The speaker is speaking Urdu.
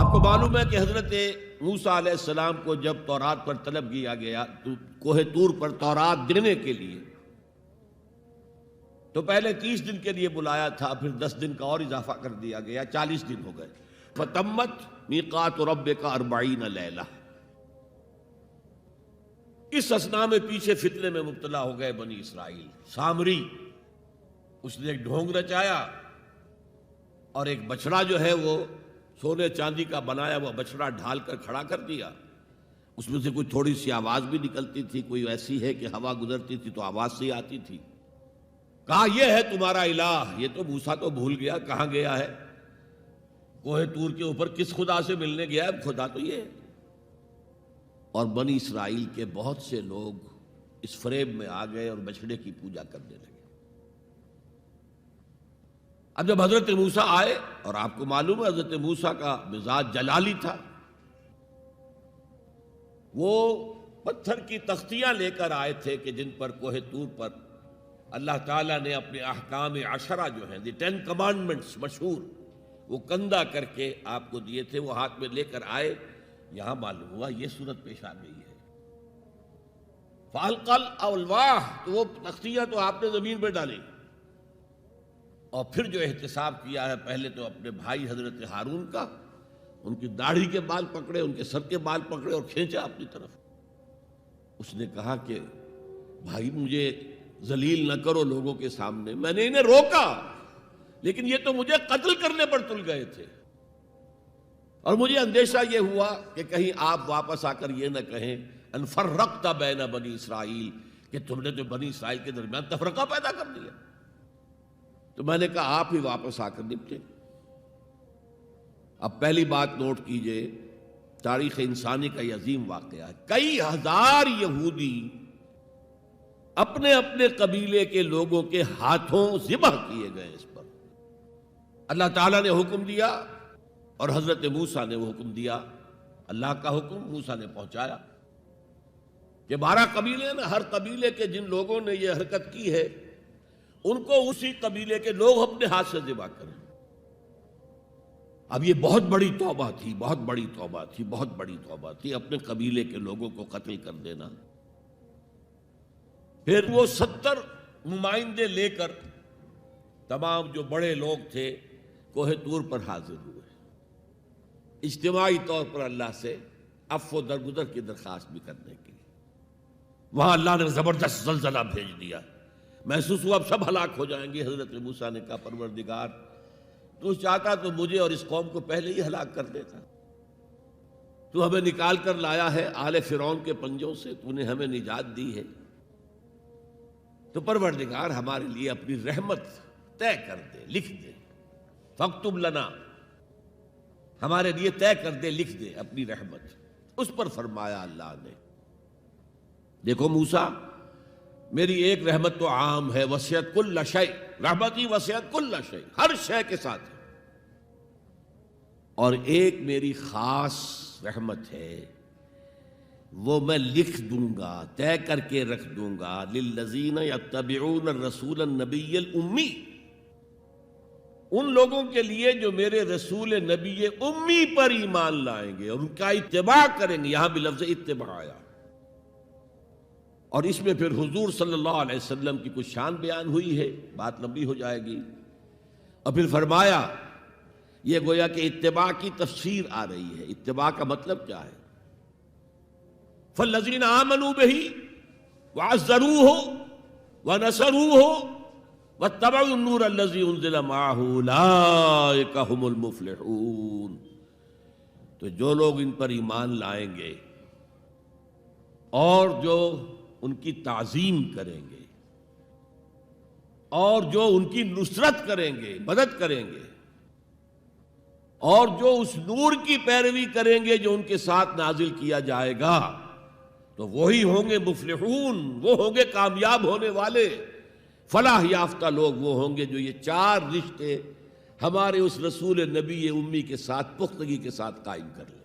آپ کو معلوم ہے کہ حضرت موسیٰ علیہ السلام کو جب تورات پر طلب کیا گیا تو کوہ طور پر تورات دینے کے لیے، تو پہلے 30 دن کے لیے بلایا تھا، پھر 10 دن کا اور اضافہ کر دیا گیا، 40 دن ہو گئے۔ فَتَمَّتْ مِیقَاتُ رَبِّکَ 40 لیلہ۔ اس اثناء میں پیچھے فتنے میں مبتلا ہو گئے بنی اسرائیل۔ سامری اس نے ایک ڈھونگ رچایا اور ایک بچڑا جو ہے وہ سونے چاندی کا بنایا ہوا بچڑا ڈھال کر کھڑا کر دیا۔ اس میں سے کوئی تھوڑی سی آواز بھی نکلتی تھی، کوئی ایسی ہے کہ ہوا گزرتی تھی تو آواز سے آتی تھی۔ کہا یہ ہے تمہارا الہ۔ یہ تو موسیٰ تو بھول گیا کہاں گیا ہے، کوہ طور کے اوپر کس خدا سے ملنے گیا ہے، خدا تو یہ ہے۔ اور بنی اسرائیل کے بہت سے لوگ اس فریب میں آ گئے اور بچڑے کی پوجا کرنے لگے۔ اب جب حضرت موسیٰ آئے، اور آپ کو معلوم ہے حضرت موسیٰ کا مزاج جلالی تھا، وہ پتھر کی تختیاں لے کر آئے تھے کہ جن پر کوہ طور پر اللہ تعالیٰ نے اپنے احکام 10 جو ہیں، دی 10 کمانڈمنٹس مشہور، وہ کندہ کر کے آپ کو دیے تھے، وہ ہاتھ میں لے کر آئے۔ یہاں معلوم ہوا یہ صورت پیش آ گئی ہے۔ فَأَلْقَى الْأَلْوَاحَ، تو وہ تختیاں تو آپ نے زمین پہ ڈالی، اور پھر جو احتساب کیا ہے، پہلے تو اپنے بھائی حضرت ہارون کا، ان کی داڑھی کے بال پکڑے، ان کے سر کے بال پکڑے اور کھینچا اپنی طرف۔ اس نے کہا کہ بھائی مجھے ذلیل نہ کرو لوگوں کے سامنے، میں نے انہیں روکا لیکن یہ تو مجھے قتل کرنے پر تل گئے تھے، اور مجھے اندیشہ یہ ہوا کہ کہیں آپ واپس آ کر یہ نہ کہیں ان فرقت بین بنی اسرائیل، کہ تم نے تو بنی اسرائیل کے درمیان تفرقہ پیدا کر دیا۔ تو میں نے کہا آپ ہی واپس آ کر نپٹے۔ اب پہلی بات نوٹ کیجئے، تاریخ انسانی کا یہ عظیم واقعہ ہے، کئی ہزار یہودی اپنے اپنے قبیلے کے لوگوں کے ہاتھوں ذبح کیے گئے۔ اس پر اللہ تعالیٰ نے حکم دیا اور حضرت موسیٰ نے وہ حکم دیا، اللہ کا حکم موسیٰ نے پہنچایا کہ 12 قبیلے ہیں نا، ہر قبیلے کے جن لوگوں نے یہ حرکت کی ہے ان کو اسی قبیلے کے لوگ اپنے ہاتھ سے ذبح کریں۔ اب یہ بہت بڑی توبہ تھی، بہت بڑی توبہ تھی، بہت بڑی توبہ تھی، اپنے قبیلے کے لوگوں کو قتل کر دینا۔ پھر وہ 70 نمائندے لے کر تمام جو بڑے لوگ تھے کوہ طور پر حاضر ہوئے، اجتماعی طور پر اللہ سے عفو درگزر کی درخواست بھی کرنے کے لیے۔ وہاں اللہ نے زبردست زلزلہ بھیج دیا، محسوس ہوا اب سب ہلاک ہو جائیں گے۔ حضرت موسیٰ نے کہا پروردگار تو چاہتا تو مجھے اور اس قوم کو پہلے ہی ہلاک کر دیتا، تو ہمیں نکال کر لایا ہے آل فرعون کے پنجوں سے، تو نے ہمیں نجات دی ہے، تو پروردگار ہمارے لیے اپنی رحمت طے کر دے، لکھ دے، فاکتب لنا، ہمارے لیے طے کر دے، لکھ دے اپنی رحمت۔ اس پر فرمایا اللہ نے دیکھو موسیٰ، میری ایک رحمت تو عام ہے، وسعت کل شیء، رحمتی وسعت کل شیء، ہر شے کے ساتھ ہے، اور ایک میری خاص رحمت ہے، وہ میں لکھ دوں گا، طے کر کے رکھ دوں گا، للذین یتبعون الرسول النبی الامی، ان لوگوں کے لیے جو میرے رسول نبی امی پر ایمان لائیں گے اور ان کا اتباع کریں گے۔ یہاں بھی لفظ اتباع آیا، اور اس میں پھر حضور صلی اللہ علیہ وسلم کی کچھ شان بیان ہوئی ہے، بات لمبی ہو جائے گی۔ اور پھر فرمایا یہ گویا کہ اتباع کی تفسیر آ رہی ہے، اتباع کا مطلب کیا ہے؟ فالذین آمنوا بہ وعزروہ ونصروہ واتبعوا النور الذی انزل معہ اولئک ھم المفلحون، تو جو لوگ ان پر ایمان لائیں گے اور جو ان کی تعظیم کریں گے اور جو ان کی نصرت کریں گے، مدد کریں گے، اور جو اس نور کی پیروی کریں گے جو ان کے ساتھ نازل کیا جائے گا، تو وہی ہوں گے مفلحون، وہ ہوں گے کامیاب ہونے والے، فلاح یافتہ لوگ وہ ہوں گے جو یہ 4 رشتے ہمارے اس رسول نبی امی کے ساتھ پختگی کے ساتھ قائم کر لیں۔